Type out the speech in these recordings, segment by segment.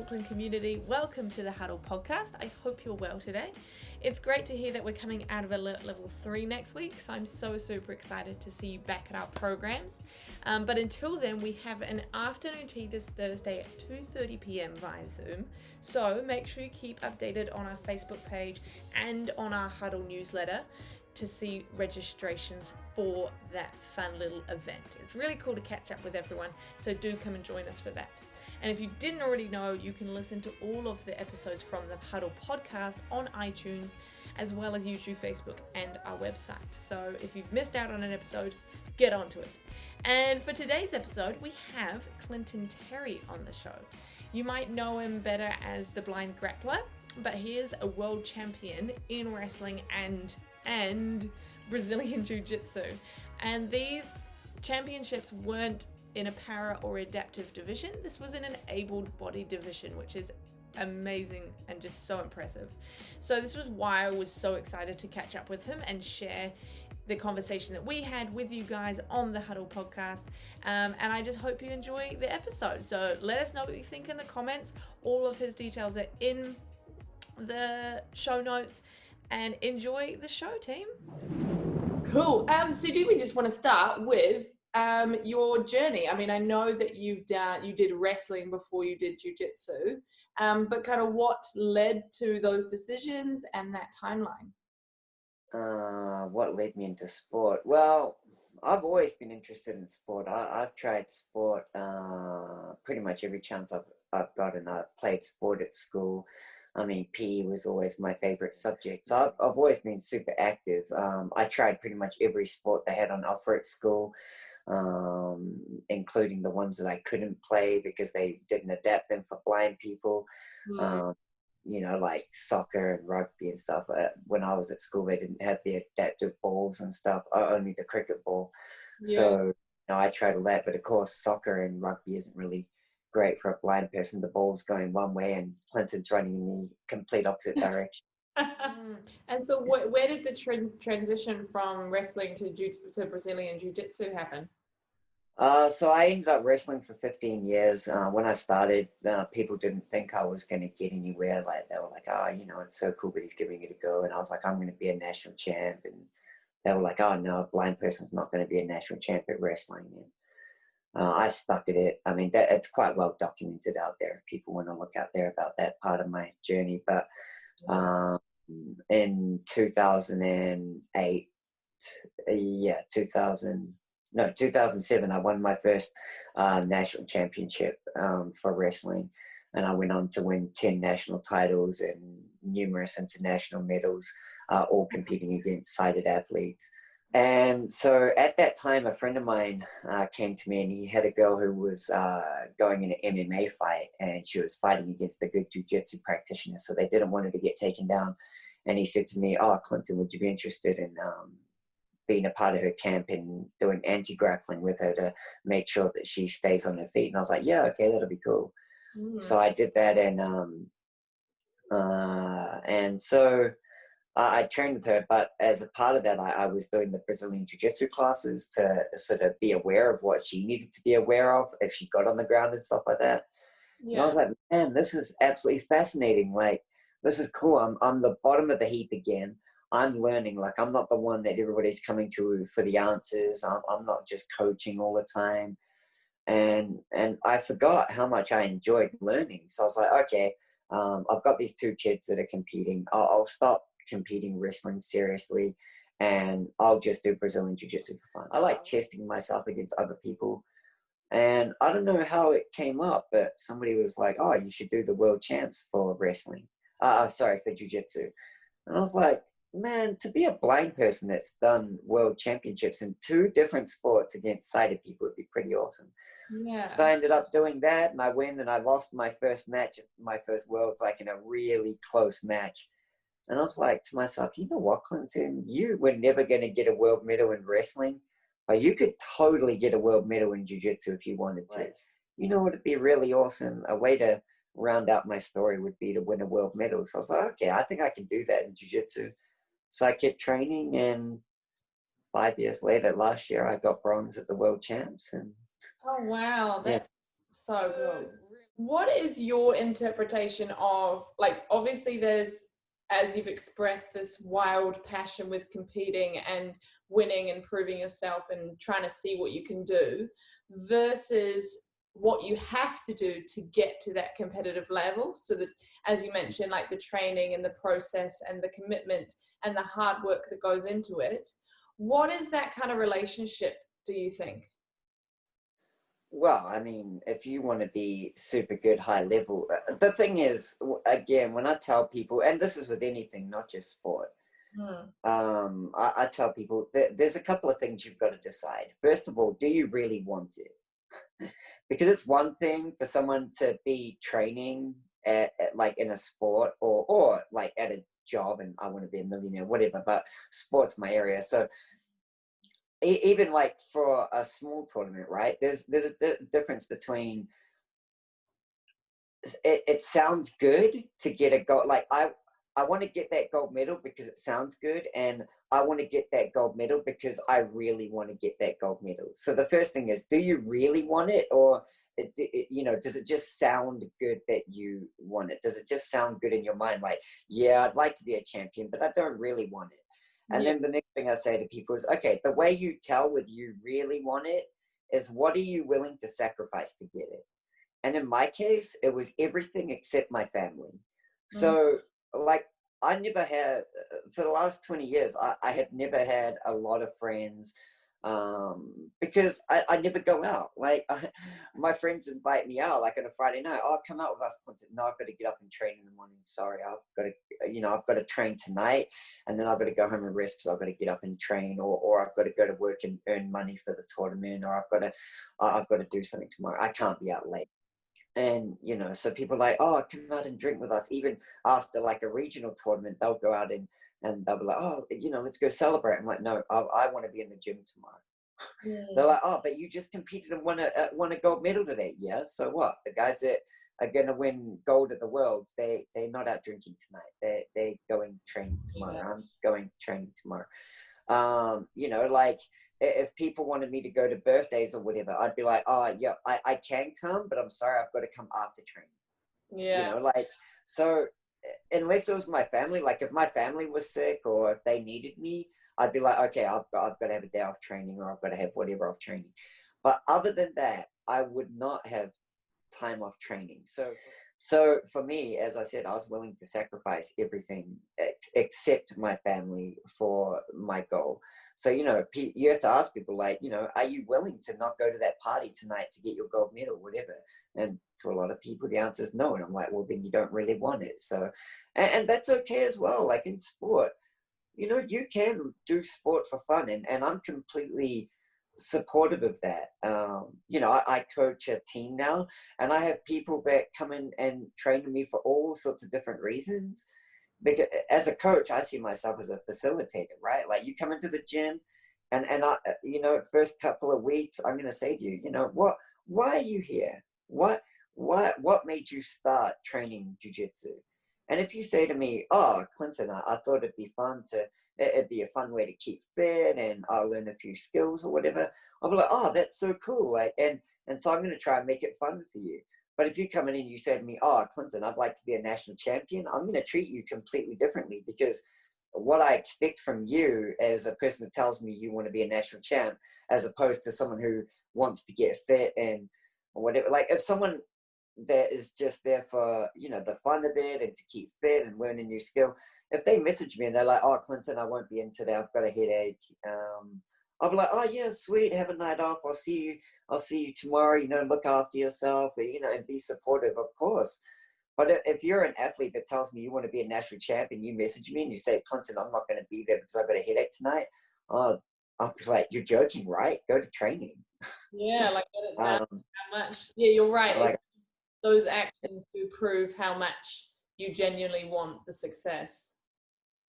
Auckland community, welcome to the Huddle podcast. I hope you're well today. It's great to hear that we're coming out of Alert Level 3 next week, so I'm so super excited to see you back at our programs. But until then, we have an afternoon tea this Thursday at 2:30 p.m. via Zoom, so make sure you keep updated on our Facebook page and on our Huddle newsletter to see registrations for that fun little event. It's really cool to catch up with everyone, so do come and join us for that. And if you didn't already know, you can listen to all of the episodes from the Huddle podcast on iTunes, as well as YouTube, Facebook, and our website. So if you've missed out on an episode, get onto it. And for today's episode, we have Clinton Terry on the show. You might know him better as the Blind Grappler, but he is a world champion in wrestling and Brazilian Jiu-Jitsu. And these championships weren't in a para or adaptive division. This was in an able body division, which is amazing and just so impressive. So this was why I was so excited to catch up with him and share the conversation that we had with you guys on the Huddle podcast. And I just hope you enjoy the episode. So let us know what you think in the comments. All of his details are in the show notes. And enjoy the show, team. Cool. So do we just want to start with your journey? I mean, I know that you did wrestling before you did jiu-jitsu, but kind of what led to those decisions and that timeline? What led me into sport? Well, I've always been interested in sport. I've tried sport pretty much every chance I've gotten. I played sport at school. I mean, PE was always my favorite subject. So I've always been super active. I tried pretty much every sport they had on offer at school, including the ones that I couldn't play because they didn't adapt them for blind people. Like soccer and rugby and stuff. When I was at school, they didn't have the adaptive balls and stuff, only the cricket ball. Yeah. So I tried all that, but of course, soccer and rugby isn't really great for a blind person. The ball's going one way and Clinton's running in the complete opposite direction. And so where did the transition from wrestling to Brazilian Jiu-Jitsu happen? So I ended up wrestling for 15 years. When I started, people didn't think I was going to get anywhere. Like they were like, oh, it's so cool, but he's giving it a go. And I was like, I'm going to be a national champ. And they were like, oh, no, a blind person's not going to be a national champ at wrestling. And I stuck at it. I mean, it's quite well documented out there if people want to look out there about that part of my journey. But in 2008, 2007, I won my first national championship for wrestling. And I went on to win 10 national titles and numerous international medals, all competing against sighted athletes. And so at that time, a friend of mine came to me and he had a girl who was going in an MMA fight and she was fighting against a good jiu-jitsu practitioner. So they didn't want her to get taken down. And he said to me, oh, Clinton, would you be interested in being a part of her camp and doing anti-grappling with her to make sure that she stays on her feet? And I was like, yeah, okay, that'll be cool. So I did that. And so I trained with her, but as a part of that, I was doing the Brazilian Jiu-Jitsu classes to sort of be aware of what she needed to be aware of if she got on the ground and stuff like that. Yeah. And I was like, man, this is absolutely fascinating. Like, this is cool. I'm the bottom of the heap again. I'm learning. Like, I'm not the one that everybody's coming to for the answers. I'm not just coaching all the time. And I forgot how much I enjoyed learning. So I was like, okay, I've got these two kids that are competing. I'll stop competing wrestling seriously and I'll just do Brazilian Jiu-Jitsu for fun. I like testing myself against other people. And I don't know how it came up, but somebody was like, oh, you should do the world champs for wrestling. For Jiu-Jitsu. And I was like, man, to be a blind person that's done world championships in two different sports against sighted people would be pretty awesome. Yeah. So I ended up doing that and I win and I lost my first match, my first worlds, like in a really close match. And I was like to myself, you know what, Clinton, you were never going to get a world medal in wrestling, but you could totally get a world medal in jiu-jitsu if you wanted to. Right. You know what would be really awesome? A way to round out my story would be to win a world medal. So I was like, okay, I think I can do that in jiu-jitsu. So I kept training and 5 years later, last year, I got bronze at the world champs. And oh, wow. That's so cool. What is your interpretation of, like, obviously there's, as you've expressed, this wild passion with competing and winning and proving yourself and trying to see what you can do, versus what you have to do to get to that competitive level? So that, as you mentioned, like the training and the process and the commitment and the hard work that goes into it. What is that kind of relationship, do you think? Well, I mean, if you want to be super good high level, the thing is, again, when I tell people, and this is with anything, not just sport, Mm. I tell people that there's a couple of things you've got to decide. First of all, do you really want it? Because it's one thing for someone to be training like in a sport or like at a job and I want to be a millionaire, whatever, but sports my area. So even like for a small tournament, right? There's a difference between it sounds good to get a gold. Like I want to get that gold medal because it sounds good, and I want to get that gold medal because I really want to get that gold medal. So the first thing is, do you really want it, or does it just sound good that you want it? Does it just sound good in your mind? Like, yeah, I'd like to be a champion, but I don't really want it. And Yeah. then the next thing I say to people is, okay, the way you tell whether you really want it is what are you willing to sacrifice to get it? And in my case, it was everything except my family. Mm. So, like, I never had, for the last 20 years, I have never had a lot of friends because I never go out. Like, my friends invite me out, like on a Friday night. Oh, come out with us, Clinton. No, I've got to get up and train in the morning. Sorry, I've got to, I've got to train tonight, and then I've got to go home and rest because I've got to get up and train, or I've got to go to work and earn money for the tournament, or I've got to do something tomorrow. I can't be out late. And so people are like, oh, come out and drink with us. Even after like a regional tournament, they'll go out and they'll be like, oh, let's go celebrate. I'm like, no, I want to be in the gym tomorrow. They're Mm. like, oh, but you just competed and won a gold medal today. Yeah, so what? The guys that are going to win gold at the Worlds, they're not out drinking tonight. They're going training Yeah. tomorrow. I'm going training tomorrow. Like if people wanted me to go to birthdays or whatever, I'd be like, oh yeah, I can come, but I'm sorry, I've got to come after training. Yeah. Like, so unless it was my family, like if my family was sick or if they needed me, I'd be like, okay, I've got to have a day off training, or I've got to have whatever off training. But other than that, I would not have time off training. So for me, as I said, I was willing to sacrifice everything except my family for my goal. So you have to ask people like, are you willing to not go to that party tonight to get your gold medal, whatever? And to a lot of people, the answer is no. And I'm like, well, then you don't really want it. So, and that's okay as well. Like in sport, you can do sport for fun, and I'm completely supportive of that. I coach a team now, and I have people that come in and train with me for all sorts of different reasons. Because as a coach, I see myself as a facilitator, right? Like you come into the gym, and I, first couple of weeks, I'm going to say to you, why are you here? What made you start training jujitsu? And if you say to me, oh, Clinton, I thought it'd be a fun way to keep fit and I'll learn a few skills or whatever, I'll be like, oh, that's so cool. Like, and so I'm going to try and make it fun for you. But if you come in and you say to me, oh, Clinton, I'd like to be a national champion, I'm going to treat you completely differently because what I expect from you as a person that tells me you want to be a national champ, as opposed to someone who wants to get fit and whatever. Like if someone that is just there for the fun of it and to keep fit and learn a new skill, if they message me and they're like, oh, Clinton, I won't be in today, I've got a headache, I'll be like, oh yeah, sweet, have a night off, I'll see you tomorrow, look after yourself, and be supportive, of course. But if you're an athlete that tells me you want to be a national champ and you message me and you say, Clinton, I'm not going to be there because I've got a headache tonight, oh, I'll be like, you're joking, right? Go to training. Yeah, like get it down um, how much. Yeah, you're right. like Those actions do prove how much you genuinely want the success.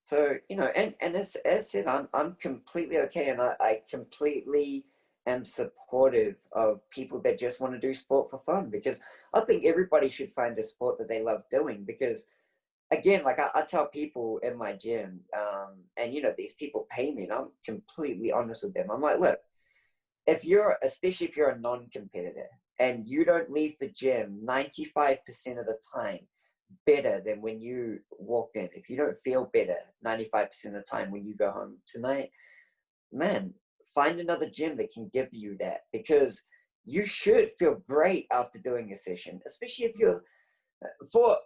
So, and as said, I'm completely okay, and I completely am supportive of people that just want to do sport for fun, because I think everybody should find a sport that they love doing. Because again, like I tell people in my gym, and these people pay me, and I'm completely honest with them. I'm like, look, especially if you're a non-competitor, and you don't leave the gym 95% of the time better than when you walked in, if you don't feel better 95% of the time when you go home tonight, man, find another gym that can give you that, because you should feel great after doing a session, especially if you're for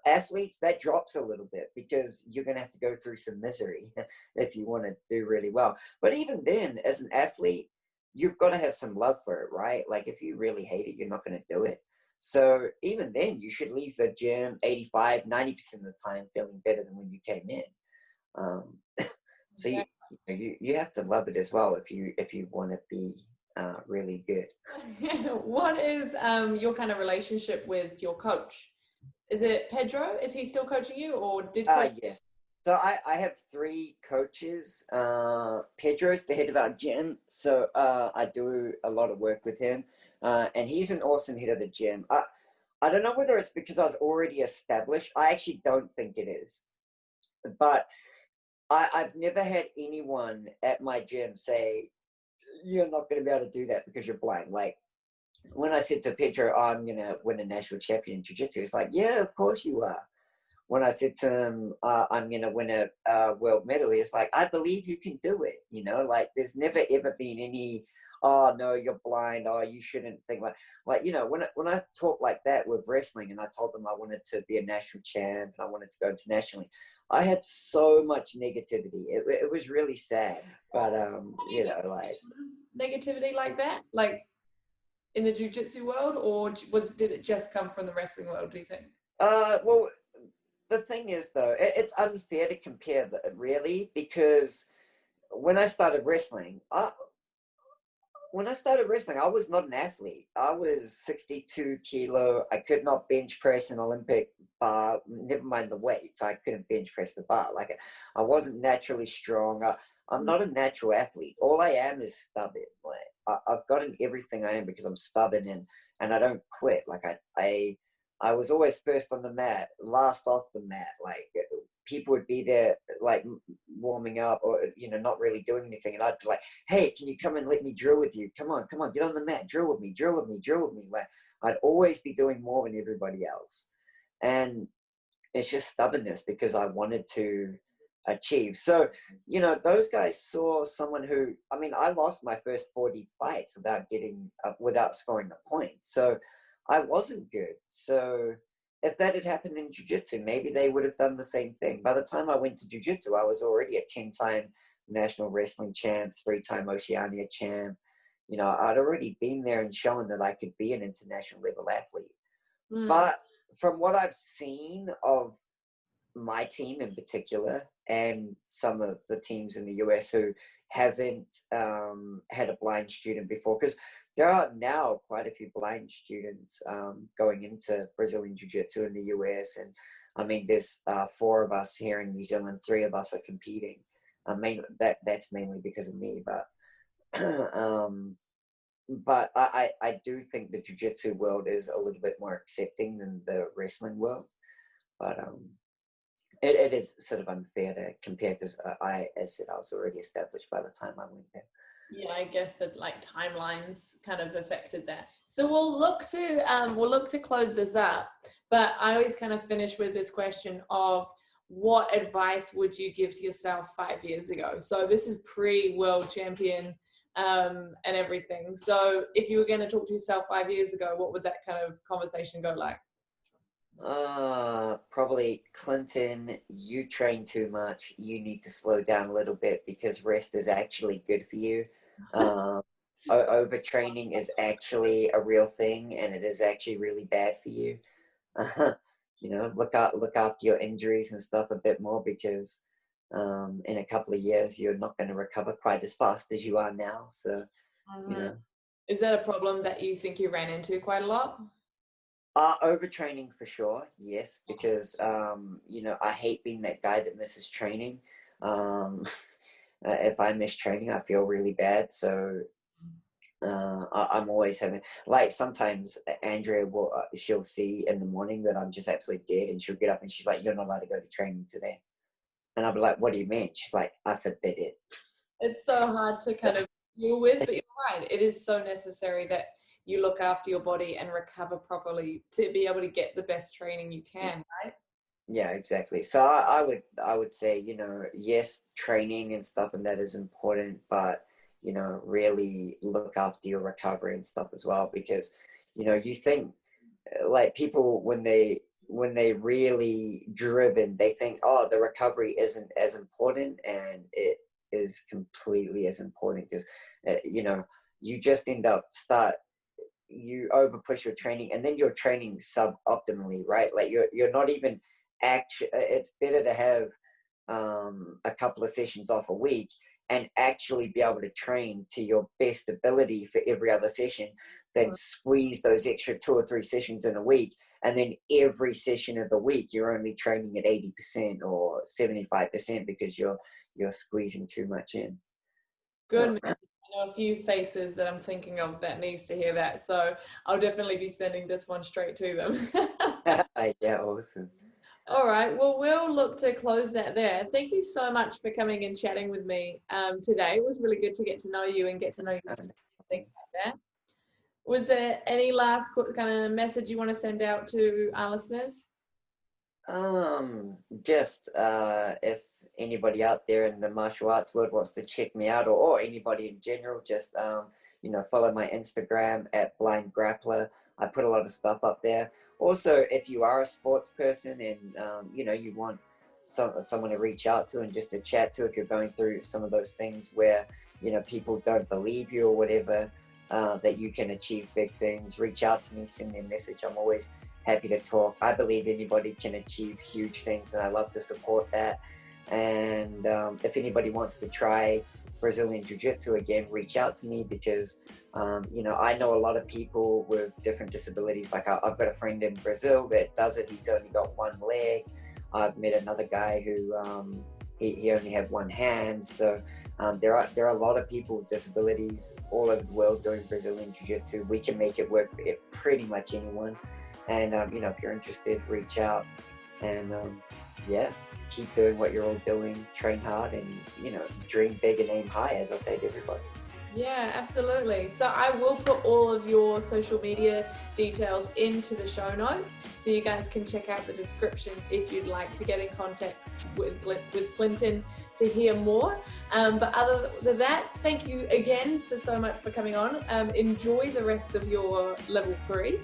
athletes. That drops a little bit because you're going to have to go through some misery if you want to do really well. But even then, as an athlete, you've got to have some love for it, right? Like if you really hate it, you're not going to do it. So even then, you should leave the gym 85-90% of the time feeling better than when you came in. um, so you have to love it as well if you want to be really good. What is your kind of relationship with your coach? Is it Pedro? Is he still coaching you, or did coach? Yes. So I have three coaches. Pedro's the head of our gym, so I do a lot of work with him, and he's an awesome head of the gym. I don't know whether it's because I was already established. I actually don't think it is, but I've never had anyone at my gym say, you're not going to be able to do that because you're blind. Like when I said to Pedro, oh, I'm going to win a national champion in jiu-jitsu, he's like, yeah, of course you are. When I said to him, I'm going to win a world medal, he's like, I believe you can do it. You know, like there's never ever been any, oh no, you're blind. Oh, you shouldn't think like, you know, when I talk like that with wrestling, and I told them I wanted to be a national champ and I wanted to go internationally, I had so much negativity. It was really sad, but you know, like negativity like that, like in the jiu-jitsu world, or did it just come from the wrestling world, do you think? Well, the thing is though, it's unfair to compare really, because when I started wrestling, I was not an athlete. I was 62 kilo. I could not bench press an Olympic bar, never mind the weights. I couldn't bench press the bar. Like I wasn't naturally strong. I'm not a natural athlete. All I am is stubborn. Like I've gotten everything I am because I'm stubborn, and I don't quit. Like I was always first on the mat, last off the mat. Like people would be there like warming up or, you know, not really doing anything. And I'd be like, hey, can you come and let me drill with you? Come on, get on the mat, drill with me. Like I'd always be doing more than everybody else. And it's just stubbornness because I wanted to achieve. So, you know, those guys saw someone who, I mean, I lost my first 40 fights without scoring a point. So I wasn't good. So if that had happened in jiu-jitsu, maybe they would have done the same thing. By the time I went to jiu-jitsu, I was already a 10-time national wrestling champ, 3-time Oceania champ. You know, I'd already been there and shown that I could be an international level athlete. But from what I've seen of my team in particular, and some of the teams in the US who haven't had a blind student before, because there are now quite a few blind students going into Brazilian Jiu-Jitsu in the US. And I mean, there's 4 of us here in New Zealand, 3 of us are competing. That's mainly because of me, but but I do think the Jiu-Jitsu world is a little bit more accepting than the wrestling world. But it is sort of unfair to compare because as I said, I was already established by the time I went there. Yeah, I guess that like timelines kind of affected that. So we'll look to close this up, but I always kind of finish with this question of what advice would you give to yourself 5 years ago? So this is pre-world champion and everything. So if you were going to talk to yourself 5 years ago, what would that kind of conversation go like? Probably, Clinton, you train too much. You need to slow down a little bit because rest is actually good for you. Overtraining is actually a real thing, and it is actually really bad for you. You know, look after your injuries and stuff a bit more, because in a couple of years you're not going to recover quite as fast as you are now. So, you know. Is that a problem that you think you ran into quite a lot? Overtraining for sure, yes, because you know, I hate being that guy that misses training. If I miss training, I feel really bad. So I'm always having, like, sometimes Andrea will she'll see in the morning that I'm just absolutely dead, and she'll get up and she's like, "You're not allowed to go to training today." And I'll be like, "What do you mean?" She's like, "I forbid it." It's so hard to kind of deal with, but you're right. It is so necessary that you look after your body and recover properly to be able to get the best training you can, right? Yeah, exactly. So I would say, yes, training and stuff and that is important, but really look after your recovery and stuff as well, because you think like people when they really driven, they think, oh, the recovery isn't as important, and it is completely as important, because you just end up you over push your training, and then you're training sub-optimally, right? Like you're not even actually. It's better to have a couple of sessions off a week and actually be able to train to your best ability for every other session than squeeze those extra 2 or 3 sessions in a week, and then every session of the week you're only training at 80% or 75% because you're squeezing too much in. Goodness. I know a few faces that I'm thinking of that needs to hear that, so I'll definitely be sending this one straight to them. Yeah, awesome. All right, well, we'll look to close that there. Thank you so much for coming and chatting with me today. It was really good to get to know you and get to know you, things like that. Was there any last kind of message you want to send out to our listeners? Just if anybody out there in the martial arts world wants to check me out, or anybody in general, just follow my Instagram at Blind Grappler. I put a lot of stuff up there. Also, if you are a sports person and you want someone to reach out to and just to chat to, if you're going through some of those things where people don't believe you or whatever, that you can achieve big things, reach out to me, send me a message. I'm always happy to talk. I believe anybody can achieve huge things, and I love to support that. And if anybody wants to try Brazilian Jiu-Jitsu again, reach out to me, because I know a lot of people with different disabilities. Like I've got a friend in Brazil that does it. He's only got one leg. I've met another guy who he only had one hand. So there are a lot of people with disabilities all over the world doing Brazilian Jiu-Jitsu. We can make it work for pretty much anyone. And if you're interested, reach out. And keep doing what you're all doing. Train hard, and dream big and aim high, as I say to everybody. Yeah, absolutely. So I will put all of your social media details into the show notes, so you guys can check out the descriptions if you'd like to get in contact with Clinton to hear more. But other than that, thank you again so much for coming on. Enjoy the rest of your level 3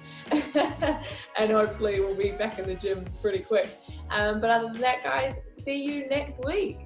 and hopefully we'll be back in the gym pretty quick. But other than that, guys, see you next week.